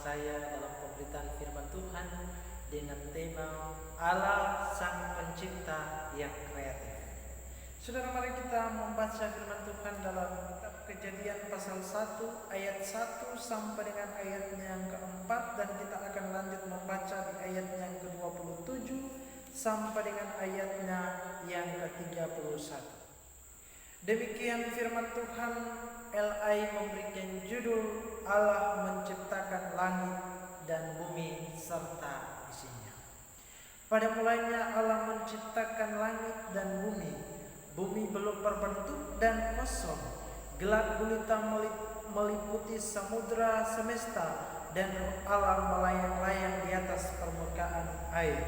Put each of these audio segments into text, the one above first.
saya dalam pemberitaan firman Tuhan dengan tema Allah Sang Pencipta yang kreatif. Saudara, mari kita membaca firman Tuhan dalam kitab Kejadian pasal 1 ayat 1 sampai dengan ayatnya yang keempat, dan kita akan lanjut membaca di ayatnya yang ke-27 sampai dengan ayatnya yang ke-31. Demikian firman Tuhan. LI memberikan judul Allah menciptakan langit dan bumi serta isinya. Pada mulanya Allah menciptakan langit dan bumi. Bumi belum berbentuk dan kosong. Gelap gulita meliputi samudra semesta, dan Allah melayang-layang di atas permukaan air.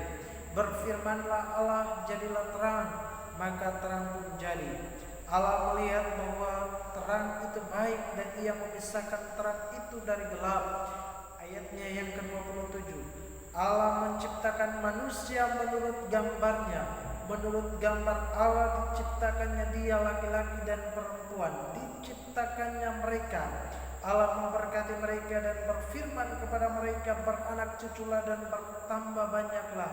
Berfirmanlah Allah, jadilah terang, maka terang pun jadi. Allah melihat bahwa terang itu baik, dan Ia memisahkan terang itu dari gelap. Ayatnya yang ke-27. Allah menciptakan manusia menurut gambarnya. Menurut gambar Allah diciptakannya dia, laki-laki dan perempuan diciptakannya mereka. Allah memberkati mereka dan berfirman kepada mereka, beranak cuculah dan bertambah banyaklah.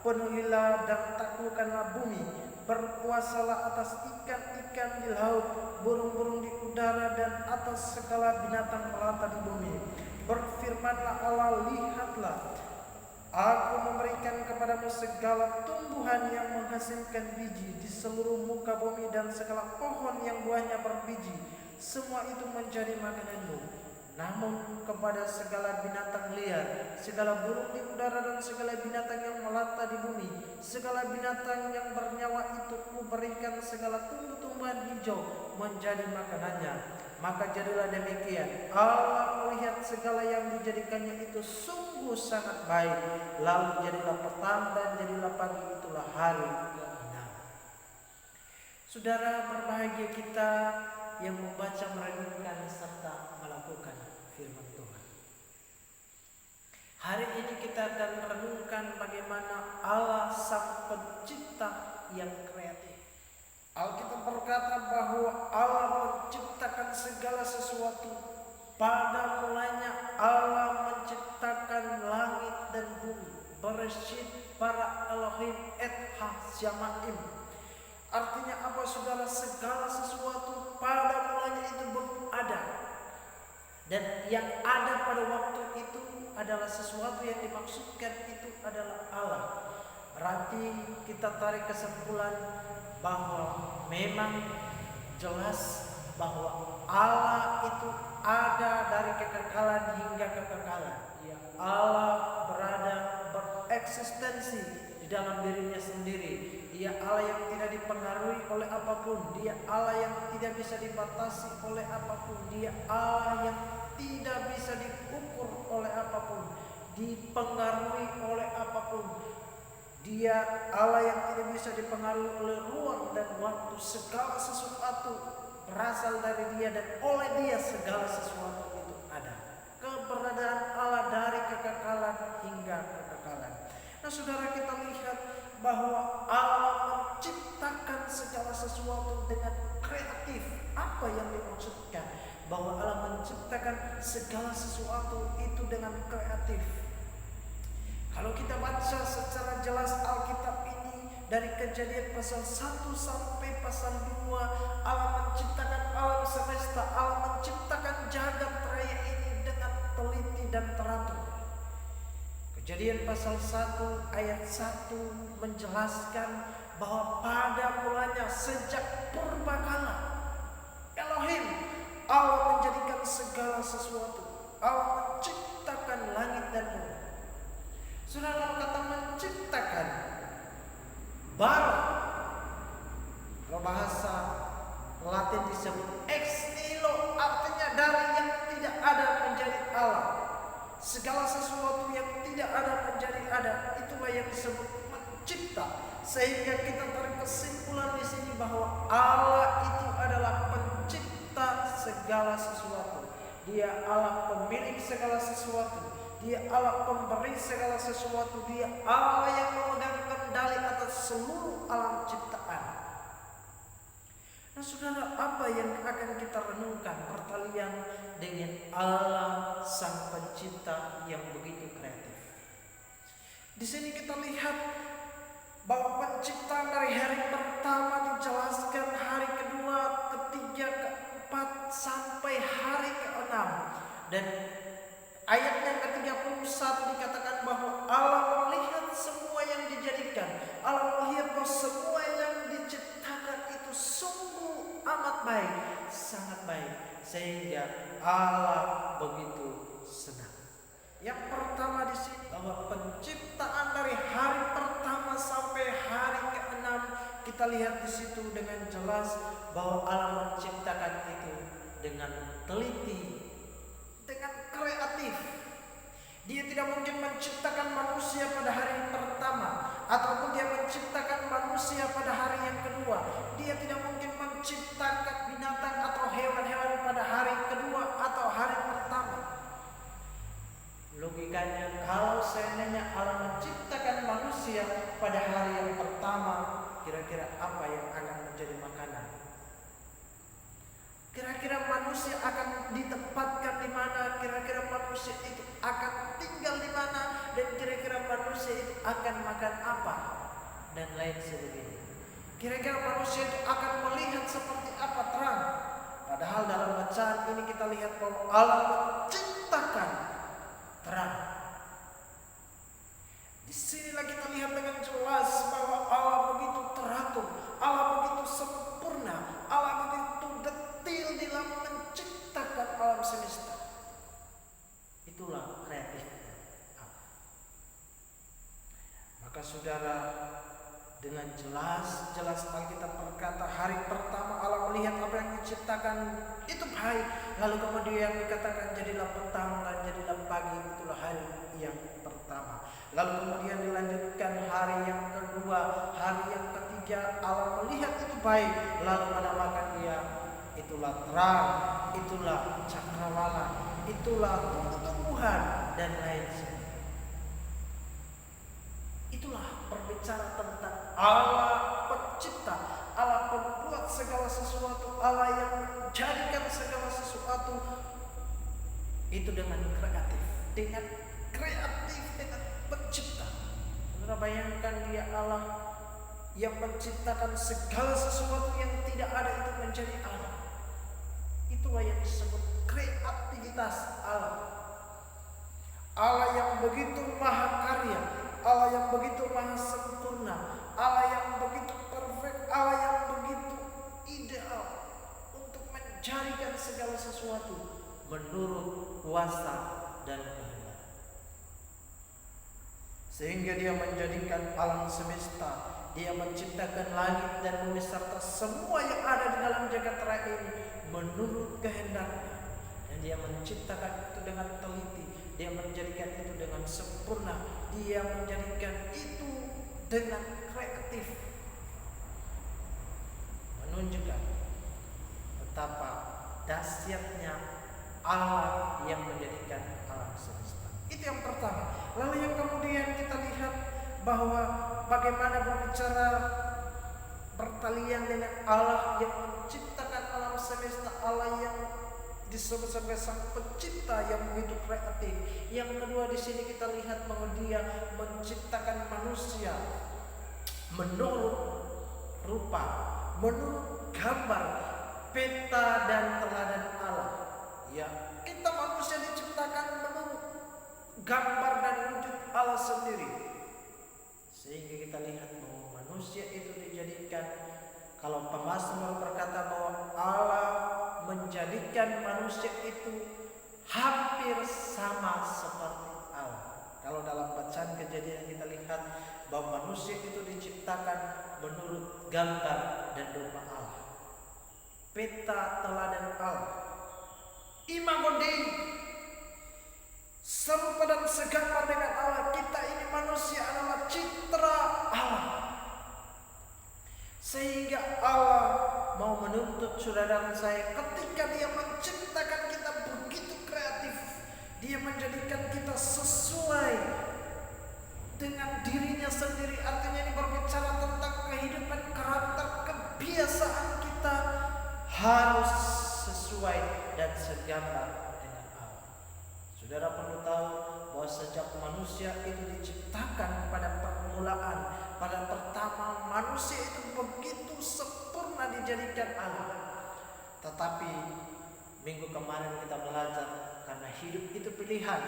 Penuhilah dan taklukkanlah bumi. Berkuasalah atas ikan-ikan di laut, burung-burung di udara, dan atas segala binatang melata di bumi. Berfirmanlah Allah, lihatlah, Aku memberikan kepadamu segala tumbuhan yang menghasilkan biji di seluruh muka bumi, dan segala pohon yang buahnya berbiji, semua itu menjadi makananmu. Namun kepada segala binatang liar, segala burung di udara, dan segala binatang yang melata di bumi, segala binatang yang bernyawa itu kuberikan segala tumbuh-tumbuhan hijau menjadi makanannya. Maka jadilah demikian. Allah melihat segala yang dijadikannya itu sungguh sangat baik. Lalu jadilah petang dan jadilah pagi, itulah hari ke-6. Saudara, berbahagia kita yang membaca, merenungkan, serta melakukan firman Tuhan. Hari ini kita akan merenungkan bagaimana Allah Sang Pencipta yang kreatif. Alkitab berkata bahwa Allah menciptakan segala sesuatu. Pada mulanya Allah menciptakan langit dan bumi. Bereshit bara Elohim et ha-Shamayim. Artinya apa, saudara? Segala sesuatu pada mulanya itu belum ada, dan yang ada pada waktu itu adalah sesuatu yang dimaksudkan itu adalah Allah. Berarti kita tarik kesimpulan bahwa memang jelas bahwa Allah itu ada dari kekekalan hingga kekekalan. Allah berada, bereksistensi di dalam dirinya sendiri. Dia Allah yang tidak dipengaruhi oleh apapun. Dia Allah yang tidak bisa dibatasi oleh apapun. Dia Allah yang tidak bisa diukur oleh apapun, dipengaruhi oleh apapun. Dia Allah yang tidak bisa dipengaruhi oleh ruang dan waktu. Segala sesuatu berasal dari Dia, dan oleh Dia segala sesuatu itu ada. Keberadaan Allah dari kekekalan hingga kekekalan. Nah, saudara, kita lihat bahwa Allah menciptakan segala sesuatu dengan kreatif. Apa yang dimaksudkan? Bahwa Allah menciptakan segala sesuatu itu dengan kreatif. Kalau kita baca secara jelas Alkitab ini dari Kejadian pasal 1 sampai pasal 2, Allah menciptakan alam semesta, Allah menciptakan jagat raya ini dengan teliti dan teratur. Kejadian pasal 1 ayat 1 menjelaskan bahwa pada mulanya sejak purbakala Elohim, Allah menjadikan segala sesuatu. Allah menciptakan langit dan bumi. Saudara, kata menciptakan, bara, kalau bahasa Latin disebut ex nihilo, artinya dari yang tidak ada menjadi Allah. Segala sesuatu yang tidak ada menjadi ada, itulah yang disebut mencipta. Sehingga kita tarik kesimpulan di sini bahwa Allah itu adalah pencipta segala sesuatu. Dia Allah pemilik segala sesuatu. Dia Allah pemberi segala sesuatu. Dia Allah yang memegang kendali atas seluruh alam ciptaan. Nah, Nah saudara, apa yang akan kita renungkan pertalian dengan Allah Sang Pencipta yang begitu kreatif? Di sini kita lihat bahwa penciptaan dari hari pertama dijelaskan, hari kedua, ketiga, keempat, sampai hari keenam. Dan ayat yang ke-31 dikatakan bahwa Allah melihat semua yang dijadikan. Allah melihat bahwa semua yang diciptakan itu sungguh amat baik, sangat baik, sehingga Allah begitu senang. Yang pertama di sini bahwa penciptaan dari hari pertama sampai hari ke-6, kita lihat di situ dengan jelas bahwa Allah menciptakan itu dengan teliti, dengan kreatif. Dia tidak mungkin menciptakan manusia pada hari pertama, ataupun dia menciptakan manusia pada hari yang kedua. Dia tidak mungkin menciptakan binatang atau hewan-hewan pada hari kedua atau hari pertama. Logikanya, kalau seandainya Allah menciptakan manusia pada hari yang pertama, kira-kira apa yang akan menjadi makanan? Kira-kira manusia akan ditempatkan di mana? Kira-kira manusia itu akan tinggal di mana? Dan kira-kira manusia itu akan makan apa? Dan lain sebagainya. Kira-kira manusia itu akan melihat seperti apa terang? Padahal dalam bacaan ini kita lihat bahwa Allah menciptakan terang. Di sinilah kita lihat dengan jelas bahwa Allah begitu teratur, Allah begitu sempurna, Allah begitu detil dalam menciptakan alam semesta. Itulah kreatifnya Allah. Maka saudara, dengan jelas Alkitab berkata hari pertama Allah melihat apa yang diciptakan itu baik. Lalu kemudian dikatakan jadilah petang dan jadilah pagi, itulah hari yang pertama. Lalu kemudian dilanjutkan hari yang kedua, hari yang ketiga Allah melihat itu baik. Lalu menamakan dia, itulah terang, itulah cakrawala, itulah tumbuh-tumbuhan dan lain sebagainya. Itulah berbicara tentang Allah pencipta, Allah pembuat segala sesuatu, Allah yang menjadikan segala sesuatu itu dengan kreatif, dengan pencipta. Saudara bayangkan, dia Allah yang menciptakan segala sesuatu yang tidak ada itu menjadi Allah. Itulah yang disebut kreativitas Allah. Allah yang begitu maha karya, Allah yang begitu maha sempurna, Allah yang begitu perfect, Allah yang begitu ideal untuk menjadikan segala sesuatu menurut kuasa dan kehendak. Sehingga dia menjadikan alam semesta, dia menciptakan langit dan bumi serta semua yang ada di dalam jagat raya ini menurut kehendaknya. Dan dia menciptakan itu dengan teliti, dia menjadikan itu dengan sempurna, dia menjadikan itu dengan kreatif, menunjukkan betapa dahsyatnya Allah yang menjadikan alam semesta. Itu yang pertama. Lalu yang kemudian kita lihat bahwa bagaimana berbicara pertalian dengan Allah yang menciptakan alam semesta, Allah yang disebut sebagai Sang Pencipta yang begitu kreatif. Yang kedua di sini kita lihat bahwa dia menciptakan manusia menurut rupa, menurut gambar, peta dan teladan Allah. Ya, kita manusia diciptakan menurut gambar dan wujud Allah sendiri. Sehingga kita lihat bahwa manusia itu dijadikan, kalau pemazmur berkata bahwa Allah menjadikan manusia itu hampir sama seperti Allah. Kalau dalam bacaan Kejadian kita lihat bahwa manusia itu diciptakan menurut gambar dan rupa Allah, peta teladan Allah, imago Dei, serupa dan segambar dengan Allah. Kita ini manusia adalah citra Allah. Sehingga Allah mau menuntut saudara dan saya ketika dia menciptakan kita begitu kreatif. Dia menjadikan kita sesuai dengan dirinya sendiri. Artinya ini berbicara tentang kehidupan, karakter, kebiasaan kita harus sesuai dan segambar dengan Allah. Saudara perlu tahu bahwa sejak manusia itu diciptakan pada permulaan, pada pertama manusia itu begitu sempurna dijadikan Allah. Tetapi minggu kemarin kita belajar karena hidup itu pilihan.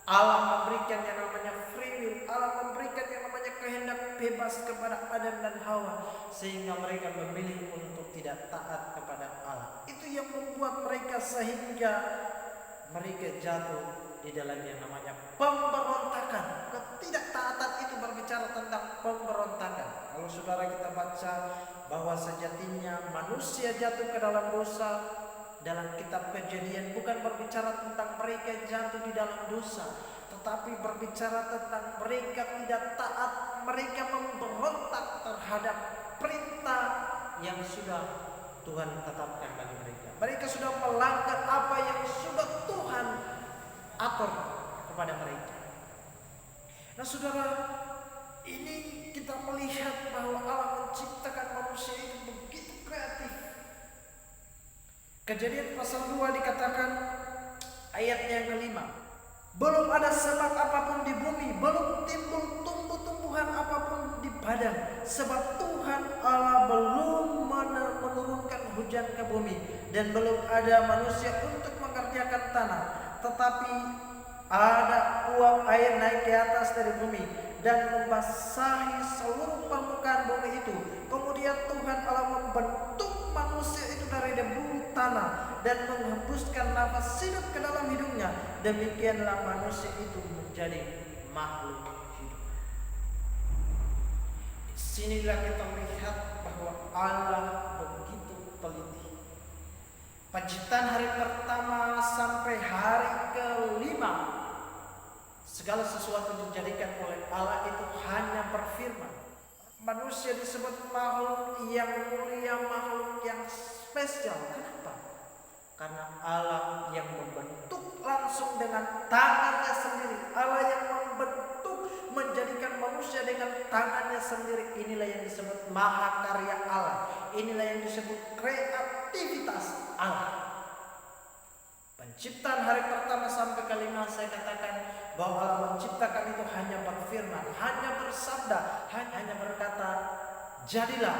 Allah memberikan yang namanya free will, Allah memberikan yang namanya kehendak bebas kepada Adam dan Hawa, sehingga mereka memilih untuk tidak taat kepada Allah. Itu yang membuat mereka sehingga mereka jatuh di dalam yang namanya pemberontakan. Ketidaktaatan itu berbicara tentang pemberontakan. Kalau saudara kita baca bahwa sejatinya manusia jatuh ke dalam dosa, dalam kitab Kejadian bukan berbicara tentang mereka jatuh di dalam dosa, tetapi berbicara tentang mereka tidak taat, mereka memberontak terhadap perintah yang sudah Tuhan tetapkan bagi mereka. Mereka sudah melanggar apa yang sudah Tuhan atur kepada mereka. Nah saudara, ini kita melihat bahwa Allah menciptakan manusia itu begitu kreatif. Kejadian pasal 2 dikatakan ayatnya yang ke-5. Belum ada sebab apapun di bumi, belum timbul tumbuh-tumbuhan apapun di padang, sebab Tuhan Allah belum menurunkan hujan ke bumi, dan belum ada manusia untuk mengerjakan tanah. Tetapi ada uap air naik ke atas dari bumi dan membasahi seluruh permukaan bumi itu. Kemudian Tuhan Allah membentuk manusia itu dari debu tanah dan menghembuskan nafas hidup ke dalam hidungnya. Demikianlah manusia itu menjadi makhluk hidup. Disinilah kita melihat bahwa Allah begitu teliti. Penciptaan hari pertama sampai hari ke-5, segala sesuatu dijadikan oleh Allah itu hanya berfirman. Manusia disebut makhluk yang mulia, makhluk yang spesial. Kenapa? Karena Allah yang membentuk langsung dengan tangannya sendiri. Allah yang membentuk, menjadikan manusia dengan tangannya sendiri. Inilah yang disebut mahakarya Allah. Inilah yang disebut kreativitas Allah. Penciptaan hari pertama sampai ke-5 saya katakan bahwa Allah menciptakan itu hanya berfirman, hanya bersabda, hanya berkata jadilah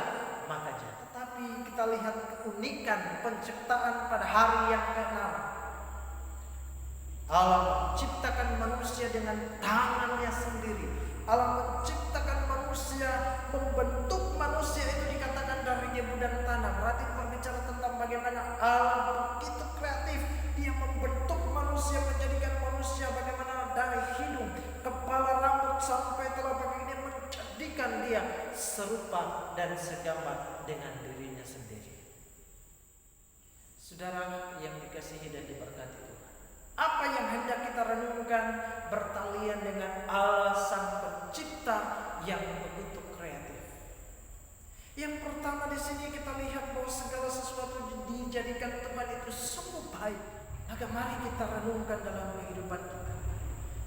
maka jadi. Tetapi kita lihat keunikan penciptaan pada hari yang ke-6. Allah menciptakan manusia dengan tangannya sendiri. Allah menciptakan manusia, membentuk manusia itu dikatakan dari debu dan tanah. Berarti berbicara tentang bagaimana Allah begitu kreatif. Dia membentuk manusia, menjadikan manusia bagaimana dari hidung, kepala, rambut sampai telapak kaki, dia menjadikan dia serupa dan segambar dengan dirinya sendiri. Saudara yang dikasihi dan diberkati Tuhan, apa yang hendak kita renungkan bertalian dengan Allah Sang Pencipta yang begitu kreatif. Yang pertama di sini kita lihat bahwa segala sesuatu dijadikan Tuhan itu sungguh baik. Maka mari kita renungkan dalam kehidupan kita.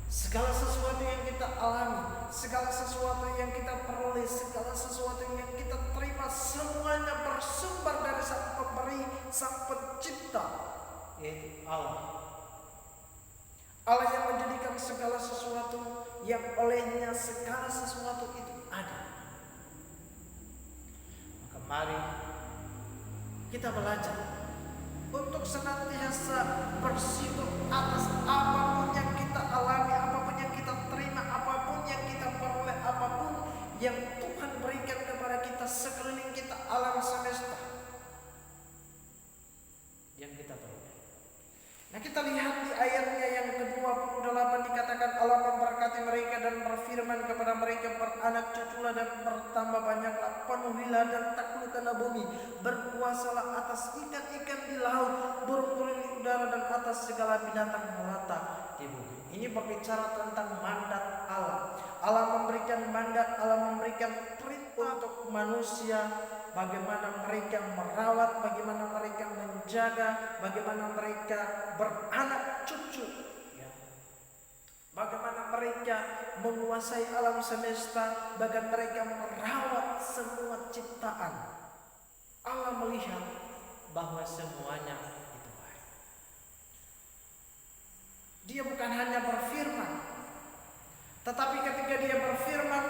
Segala sesuatu yang kita alami, segala sesuatu yang kita peroleh, segala sesuatu yang kita terima, semuanya bersumber dari Sang Pemberi, Sang Pencipta, yaitu Allah. Allah yang menjadikan segala sesuatu, yang olehnya segala sesuatu itu ada. Maka mari kita belajar untuk senantiasa bersyukur atas apapun yang kita alami, apapun yang kita terima, apapun yang kita peroleh, apapun yang Tuhan berikan kepada kita sekeliling kita, alam semesta yang kita peroleh. Nah kita lihat di ayatnya yang ke-28 dikatakan Allah memberkati mereka dan berfirman kepada mereka, beranak cuculah dan bertambah banyaklah, penuhilah dan taklukkanlah bumi, berkuasalah atas ikan-ikan di laut, burung-burung di udara dan atas segala binatang melata di bumi. Ini berbicara tentang mandat Allah. Allah memberikan mandat, Allah memberikan perintah untuk manusia, bagaimana mereka merawat, bagaimana mereka menjaga, bagaimana mereka beranak cucu, ya. Bagaimana mereka menguasai alam semesta, bagaimana mereka merawat semua ciptaan. Allah melihat bahwa semuanya itu baik. Dia bukan hanya berfirman, tetapi ketika dia berfirman,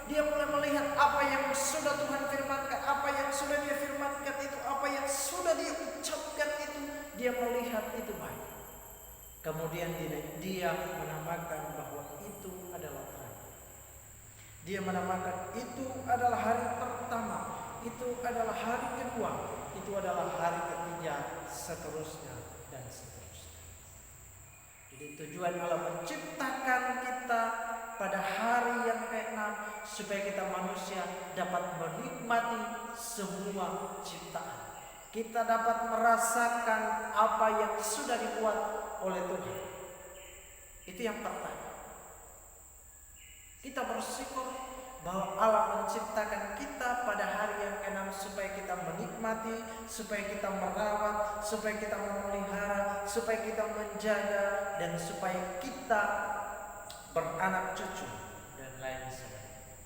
dia mulai melihat apa yang sudah Tuhan firmankan, apa yang sudah dia firmankan itu, apa yang sudah dia ucapkan itu, dia melihat itu baik. Kemudian dia menamakan bahwa itu adalah terang. Dia menamakan itu adalah hari pertama, itu adalah hari kedua, itu adalah hari ketiga, seterusnya dan seterusnya. Jadi tujuan Allah menciptakan kita pada hari yang ke-6 supaya kita manusia dapat menikmati semua ciptaan. Kita dapat merasakan apa yang sudah dibuat oleh Tuhan. Itu yang pertama. Kita bersyukur bahwa Allah menciptakan kita pada hari yang ke-6 supaya kita menikmati, supaya kita merawat, supaya kita memelihara, supaya kita menjaga, dan supaya kita beranak cucu dan lain sebagainya.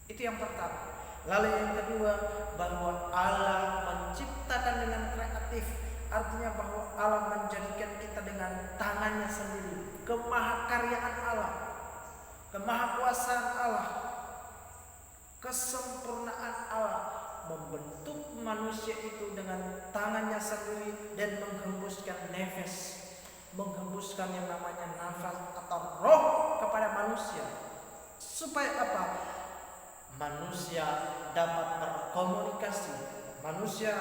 Itu yang pertama. Lalu yang kedua, bahwa Allah menciptakan dengan kreatif. Artinya bahwa Allah menjadikan kita dengan tangannya sendiri. Kemahakaryaan Allah, kemahakuasaan Allah, kesempurnaan Allah membentuk manusia itu dengan tangannya sendiri dan menghembuskan nafas, menghembuskan yang namanya nafas atau roh kepada manusia. Supaya apa? Manusia dapat berkomunikasi, manusia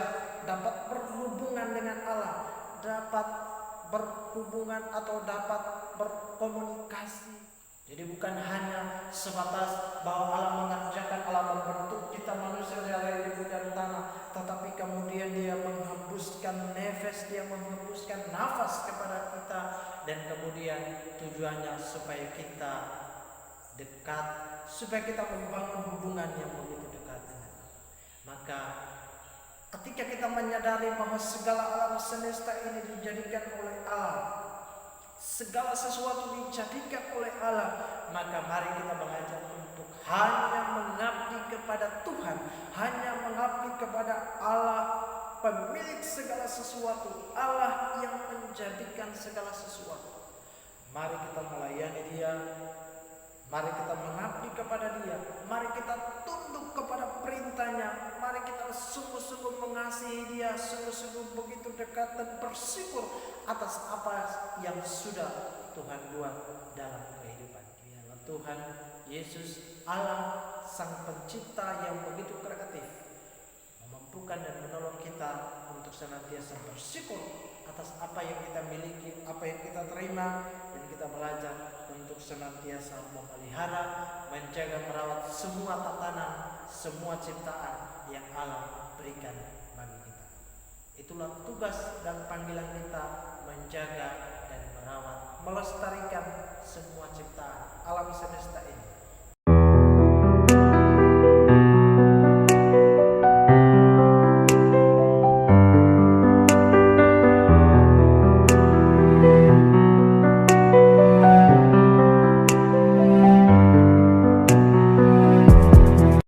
dapat berhubungan dengan Allah, dapat berhubungan atau dapat berkomunikasi. Jadi bukan hanya sebatas bahwa Allah mengerjakan, Allah membentuk kita manusia dari ibu dan tanah, tetapi kemudian dia menghembuskan nafas, dia menghembuskan nafas kepada kita, dan kemudian tujuannya supaya kita dekat, supaya kita membangun hubungan yang begitu dekat dengan Allah. Maka ketika kita menyadari bahwa segala alam semesta ini dijadikan oleh Allah, segala sesuatu dijadikan oleh Allah, maka mari kita belajar untuk hanya mengabdi kepada Tuhan, hanya mengabdi kepada Allah, pemilik segala sesuatu, Allah yang menjadikan segala sesuatu. Mari kita melayani Dia, mari kita mengabdi kepada Dia, mari kita tunduk kepada perintahnya, mari kita sungguh-sungguh mengasihi Dia, sungguh-sungguh begitu dekat dan bersyukur atas apa yang sudah Tuhan buat dalam kehidupan kita. Tuhan Yesus Allah Sang Pencipta yang begitu kreatif memampukan dan menolong kita untuk senantiasa bersyukur atas apa yang kita miliki, apa yang kita terima, dan kita belajar untuk senantiasa memelihara, menjaga, merawat semua tatanan, semua ciptaan yang Allah berikan bagi kita. Itulah tugas dan panggilan kita, menjaga dan merawat, melestarikan semua ciptaan alam semesta ini.